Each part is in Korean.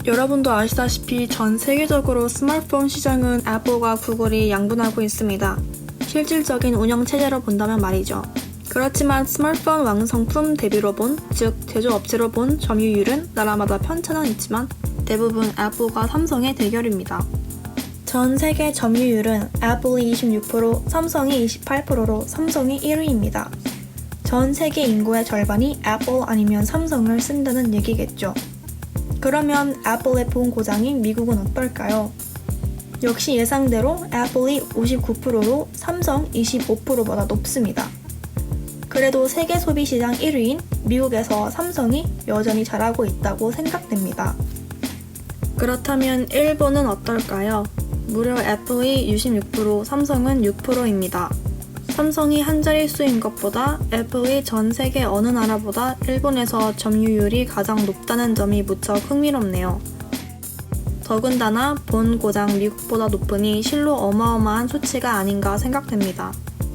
여러분도 아시다시피 전 세계적으로 스마트폰 시장은 애플과 구글이 양분하고 있습니다. 실질적인 운영체제로 본다면 말이죠. 그렇지만 스마트폰 완성품 대비로 본, 즉 제조업체로 본 점유율은 나라마다 편차는 있지만 대부분 애플과 삼성의 대결입니다. 전 세계 점유율은 애플이 26%, 삼성이 28%로 삼성이 1위입니다. 전 세계 인구의 절반이 애플 아니면 삼성을 쓴다는 얘기겠죠. 그러면 애플의 본 고장인 미국은 어떨까요? 역시 예상대로 애플이 59%로 삼성 25%보다 높습니다. 그래도 세계 소비시장 1위인 미국에서 삼성이 여전히 잘하고 있다고 생각됩니다. 그렇다면 일본은 어떨까요? 무려 애플이 66%, 삼성은 6%입니다. 삼성이 한 자릿수인 것보다 애플이 전 세계 어느 나라보다 일본에서 점유율이 가장 높다는 점이 무척 흥미롭네요. 더군다나 본 고장 미국보다 높으니 실로 어마어마한 수치가 아닌가 생각됩니다.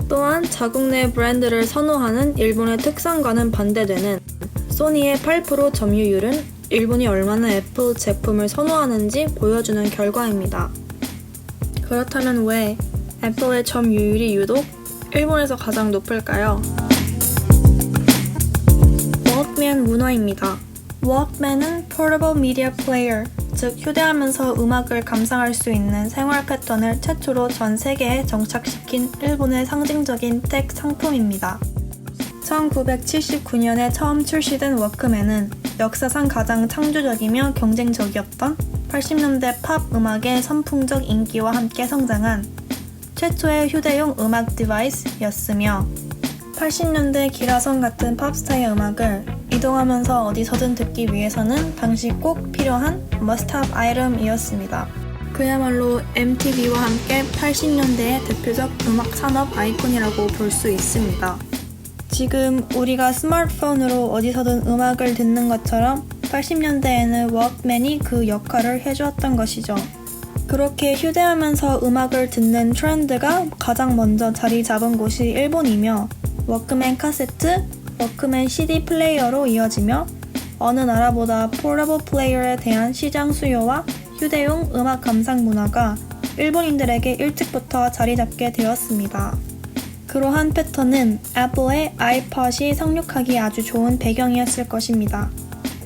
또한 자국 내 브랜드를 선호하는 일본의 특성과는 반대되는 소니의 8% 점유율은 일본이 얼마나 애플 제품을 선호하는지 보여주는 결과입니다. 그렇다면 왜 애플의 점유율이 유독 일본에서 가장 높을까요? 워크맨 문화입니다. 워크맨은 Portable Media Player, 즉 휴대하면서 음악을 감상할 수 있는 생활 패턴을 최초로 전 세계에 정착시킨 일본의 상징적인 텍 상품입니다. 1979년에 처음 출시된 워크맨은 역사상 가장 창조적이며 경쟁적이었던 80년대 팝 음악의 선풍적 인기와 함께 성장한 최초의 휴대용 음악 디바이스였으며 80년대 기라성 같은 팝스타의 음악을 이동하면서 어디서든 듣기 위해서는 당시 꼭 필요한 머스트하브 아이템이었습니다. 그야말로 MTV와 함께 80년대의 대표적 음악 산업 아이콘이라고 볼 수 있습니다. 지금 우리가 스마트폰으로 어디서든 음악을 듣는 것처럼 80년대에는 워크맨이 그 역할을 해주었던 것이죠. 그렇게 휴대하면서 음악을 듣는 트렌드가 가장 먼저 자리 잡은 곳이 일본이며 워크맨 카세트, 워크맨 CD 플레이어로 이어지며 어느 나라보다 포러블 플레이어에 대한 시장 수요와 휴대용 음악 감상 문화가 일본인들에게 일찍부터 자리 잡게 되었습니다. 그러한 패턴은 애플의 아이팟이 상륙하기 아주 좋은 배경이었을 것입니다.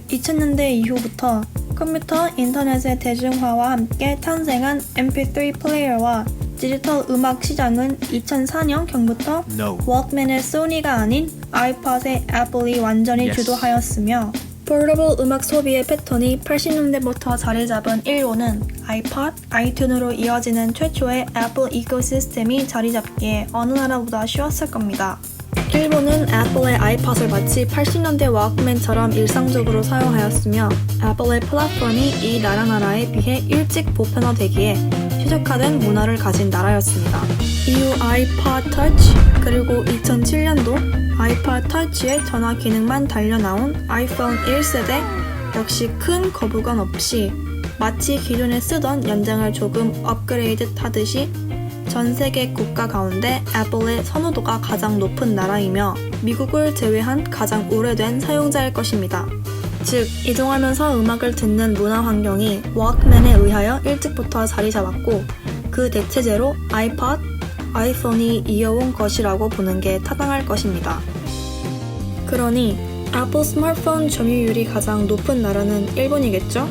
2000년대 이후부터 컴퓨터, 인터넷의 대중화와 함께 탄생한 MP3 플레이어와 디지털 음악 시장은 2004년경부터 워크맨의 소니가 아닌 아이팟의 애플이 완전히 주도하였으며 포러블 음악 소비의 패턴이 80년대부터 자리 잡은 일본은 아이팟, 아이튠으로 이어지는 최초의 애플 이코시스템이 자리 잡기에 어느 나라보다 쉬웠을 겁니다. 일본은 애플의 아이팟을 마치 80년대 워크맨처럼 일상적으로 사용하였으며 애플의 플랫폼이 이 나라에 비해 일찍 보편화되기에 최적화된 문화를 가진 나라였습니다. 이후 아이팟 터치, 그리고 2007년도 아이팟 터치의 전화 기능만 달려나온 아이폰 1세대 역시 큰 거부감 없이 마치 기존에 쓰던 연장을 조금 업그레이드 하듯이 전 세계 국가 가운데 애플의 선호도가 가장 높은 나라이며 미국을 제외한 가장 오래된 사용자일 것입니다. 즉, 이동하면서 음악을 듣는 문화 환경이 워크맨에 의하여 일찍부터 자리 잡았고 그 대체제로 아이팟, 아이폰이 이어온 것이라고 보는 게 타당할 것입니다. 그러니 애플 스마트폰 점유율이 가장 높은 나라는 일본이겠죠?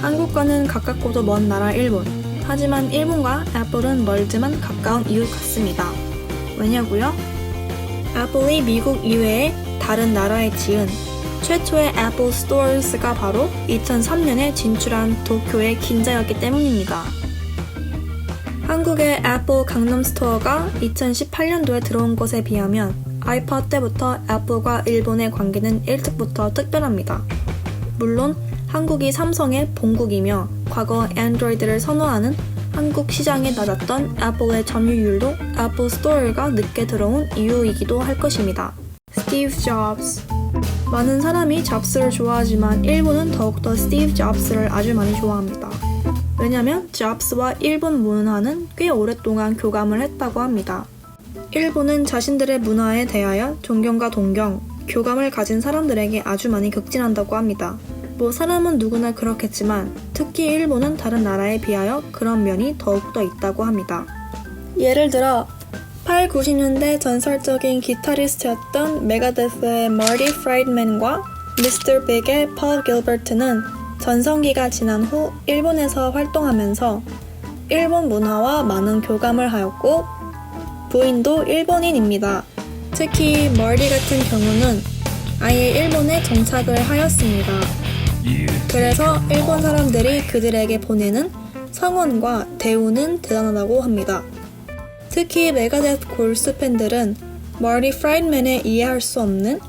한국과는 가깝고도 먼 나라 일본. 하지만 일본과 애플은 멀지만 가까운 이웃 같습니다. 왜냐고요? 애플이 미국 이외의 다른 나라에 지은 최초의 애플 스토어스가 바로 2003년에 진출한 도쿄의 긴자였기 때문입니다. 한국의 애플 강남 스토어가 2018년도에 들어온 것에 비하면 아이팟 때부터 애플과 일본의 관계는 일찍부터 특별합니다. 물론 한국이 삼성의 본국이며 과거 안드로이드를 선호하는 한국 시장에 낮았던 애플의 점유율도 애플 스토어가 늦게 들어온 이유이기도 할 것입니다. 스티브 잡스. 많은 사람이 잡스를 좋아하지만 일본은 더욱더 스티브 잡스를 아주 많이 좋아합니다. 왜냐면 잡스와 일본 문화는 꽤 오랫동안 교감을 했다고 합니다. 일본은 자신들의 문화에 대하여 존경과 동경, 교감을 가진 사람들에게 아주 많이 극진한다고 합니다. 뭐 사람은 누구나 그렇겠지만 특히 일본은 다른 나라에 비하여 그런 면이 더욱더 있다고 합니다. 예를 들어 8, 90년대 전설적인 기타리스트였던 메가데스의 마티 프라이드맨과 미스터 빅의 폴 길버트는 전성기가 지난 후 일본에서 활동하면서 일본 문화와 많은 교감을 하였고 부인도 일본인입니다. 특히 마티 같은 경우는 아예 일본에 정착을 하였습니다. 그래서 일본 사람들이 그들에게 보내는 성원과 대우는 대단하다고 합니다. 특히 메가데스 골수 팬들은 마티 프라이드맨의 이해할 수 없는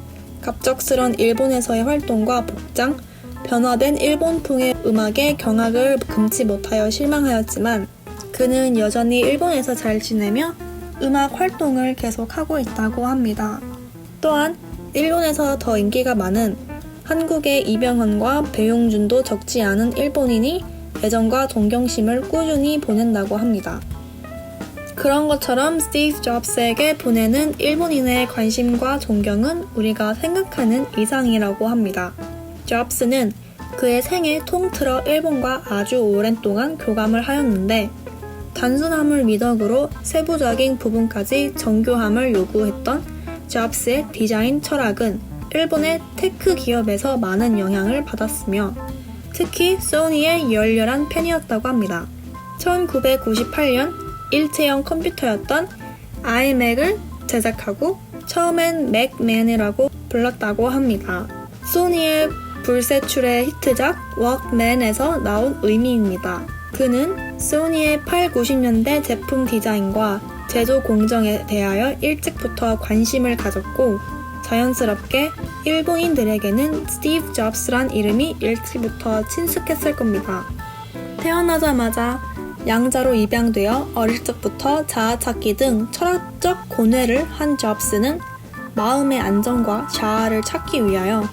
갑작스런 일본에서의 활동과 복장, 변화된 일본풍의 음악에 경악을 금치 못하여 실망하였지만 그는 여전히 일본에서 잘 지내며 음악 활동을 계속하고 있다고 합니다. 또한 일본에서 더 인기가 많은 한국의 이병헌과 배용준도 적지 않은 일본인이 애정과 동경심을 꾸준히 보낸다고 합니다. 그런 것처럼 스티브 잡스에게 보내는 일본인의 관심과 존경은 우리가 생각하는 이상이라고 합니다. 잡스는 그의 생애 통틀어 일본과 아주 오랜 동안 교감을 하였는데 단순함을 미덕으로 세부적인 부분까지 정교함을 요구했던 잡스의 디자인 철학은 일본의 테크 기업에서 많은 영향을 받았으며 특히 소니의 열렬한 팬이었다고 합니다. 1998년 일체형 컴퓨터였던 아이맥을 제작하고 처음엔 맥맨이라고 불렀다고 합니다. 소니의 불세출의 히트작 워크맨에서 나온 의미입니다. 그는 소니의 8, 90년대 제품 디자인과 제조 공정에 대하여 일찍부터 관심을 가졌고 자연스럽게 일본인들에게는 스티브 잡스란 이름이 일찍부터 친숙했을 겁니다. 태어나자마자 양자로 입양되어 어릴 적부터 자아 찾기 등 철학적 고뇌를 한 잡스는 마음의 안정과 자아를 찾기 위하여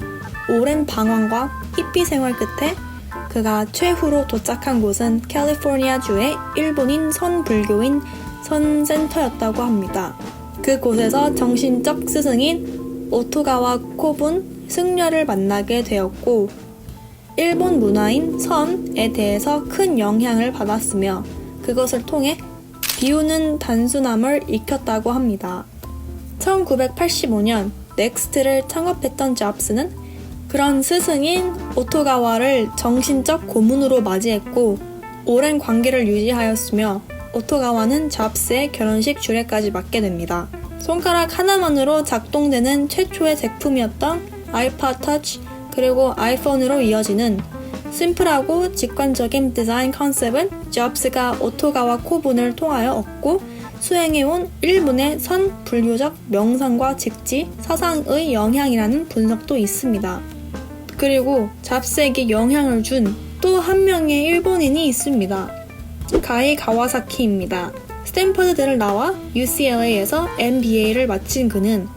오랜 방황과 히피 생활 끝에 그가 최후로 도착한 곳은 캘리포니아주의 일본인 선불교인 선센터였다고 합니다. 그곳에서 정신적 스승인 오토가와 코분 승려를 만나게 되었고 일본 문화인 선에 대해서 큰 영향을 받았으며 그것을 통해 비우는 단순함을 익혔다고 합니다. 1985년 넥스트를 창업했던 잡스는 그런 스승인 오토가와를 정신적 고문으로 맞이했고 오랜 관계를 유지하였으며 오토가와는 잡스의 결혼식 주례까지 맡게 됩니다. 손가락 하나만으로 작동되는 최초의 제품이었던 아이팟 터치 그리고 아이폰으로 이어지는 심플하고 직관적인 디자인 컨셉은 잡스가 오토가와 코분을 통하여 얻고 수행해온 일본의 선불교적 명상과 직지 사상의 영향이라는 분석도 있습니다. 그리고 잡스에게 영향을 준 또 한 명의 일본인이 있습니다. 가이 가와사키입니다. 스탠퍼드대를 나와 UCLA에서 MBA를 마친 그는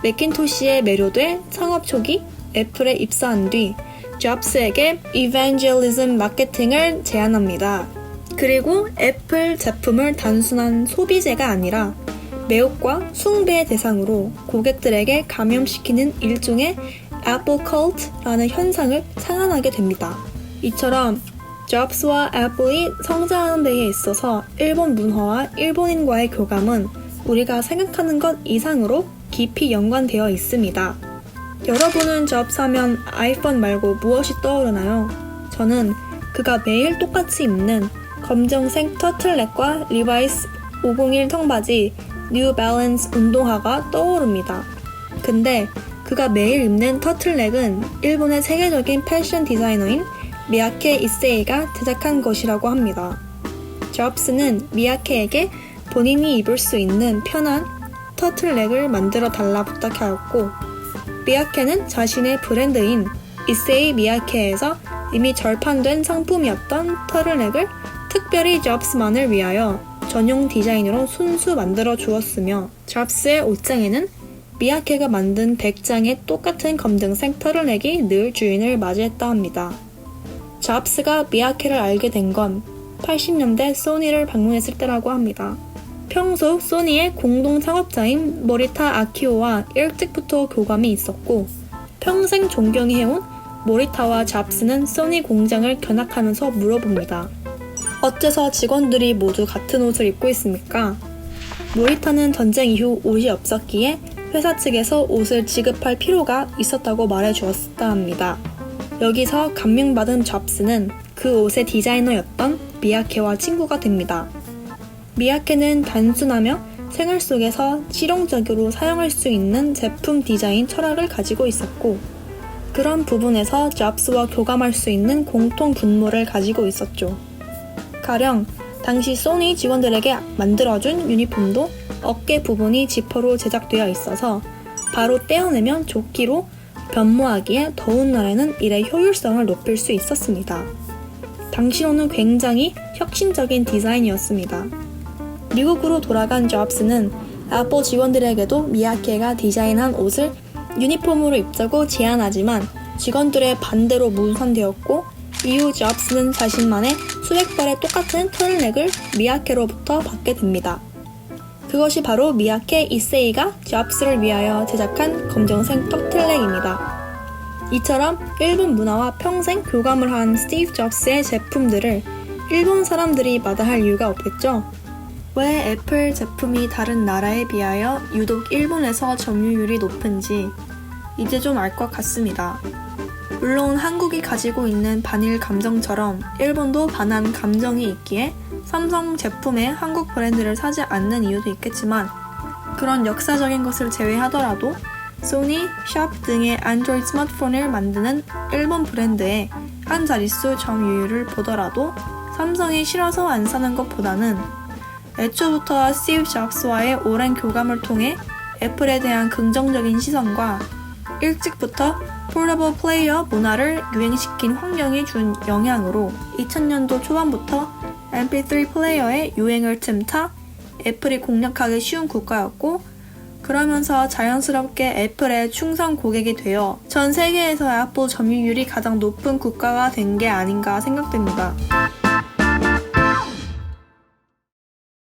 맥킨토시에 매료돼 창업 초기 애플에 입사한 뒤 잡스에게 이벤젤리즘 마케팅을 제안합니다. 그리고 애플 제품을 단순한 소비재가 아니라 매혹과 숭배의 대상으로 고객들에게 감염시키는 일종의 애플 컬트라는 현상을 상환하게 됩니다. 이처럼 잡스와 애플이 성장하는 데에 있어서 일본 문화와 일본인과의 교감은 우리가 생각하는 것 이상으로 깊이 연관되어 있습니다. 여러분은 잡스 하면 아이폰 말고 무엇이 떠오르나요? 저는 그가 매일 똑같이 입는 검정색 터틀넥과 리바이스 501 청바지, 뉴 밸런스 운동화가 떠오릅니다. 근데 그가 매일 입는 터틀넥은 일본의 세계적인 패션 디자이너인 미야케 이세이가 제작한 것이라고 합니다. 잡스는 미야케에게 본인이 입을 수 있는 편한 터틀넥을 만들어 달라 부탁하였고 미야케는 자신의 브랜드인 이세이 미야케에서 이미 절판된 상품이었던 터틀넥을 특별히 잡스만을 위하여 전용 디자인으로 순수 만들어 주었으며 잡스의 옷장에는 미야케가 만든 100장의 똑같은 검정색 터틀넥이 늘 주인을 맞이했다 합니다. 잡스가 미야케를 알게 된 건 80년대 소니를 방문했을 때라고 합니다. 평소 소니의 공동 창업자인 모리타 아키오와 일찍부터 교감이 있었고 평생 존경해온 모리타와 잡스는 소니 공장을 견학하면서 물어봅니다. 어째서 직원들이 모두 같은 옷을 입고 있습니까? 모리타는 전쟁 이후 옷이 없었기에 회사 측에서 옷을 지급할 필요가 있었다고 말해주었다 합니다. 여기서 감명받은 잡스는 그 옷의 디자이너였던 미야케와 친구가 됩니다. 미야케는 단순하며 생활 속에서 실용적으로 사용할 수 있는 제품 디자인 철학을 가지고 있었고, 그런 부분에서 잡스와 교감할 수 있는 공통 분모를 가지고 있었죠. 가령 당시 소니 직원들에게 만들어준 유니폼도 어깨 부분이 지퍼로 제작되어 있어서 바로 떼어내면 조끼로 변모하기에 더운 날에는 일의 효율성을 높일 수 있었습니다. 당시로는 굉장히 혁신적인 디자인이었습니다. 미국으로 돌아간 잡스는 애플 직원들에게도 미야케가 디자인한 옷을 유니폼으로 입자고 제안하지만 직원들의 반대로 무산되었고, 이후 잡스는 자신만의 수백 벌의 똑같은 턴넥을 미야케로부터 받게 됩니다. 그것이 바로 미야케 이세이가 잡스를 위하여 제작한 검정색 턱틀넥입니다. 이처럼 일본 문화와 평생 교감을 한 스티브 잡스의 제품들을 일본 사람들이 마다할 이유가 없겠죠? 왜 애플 제품이 다른 나라에 비하여 유독 일본에서 점유율이 높은지 이제 좀 알 것 같습니다. 물론 한국이 가지고 있는 반일 감정처럼 일본도 반한 감정이 있기에 삼성 제품의 한국 브랜드를 사지 않는 이유도 있겠지만, 그런 역사적인 것을 제외하더라도 소니, 샵 등의 안드로이드 스마트폰을 만드는 일본 브랜드의 한 자릿수 점유율을 보더라도 삼성이 싫어서 안 사는 것보다는 애초부터 스티브 잡스와의 오랜 교감을 통해 애플에 대한 긍정적인 시선과 일찍부터 폴더블 플레이어 문화를 유행시킨 환경이 준 영향으로 2000년도 초반부터 MP3 플레이어의 유행을 틈타 애플이 공략하기 쉬운 국가였고, 그러면서 자연스럽게 애플의 충성 고객이 되어 전 세계에서 애플 점유율이 가장 높은 국가가 된 게 아닌가 생각됩니다.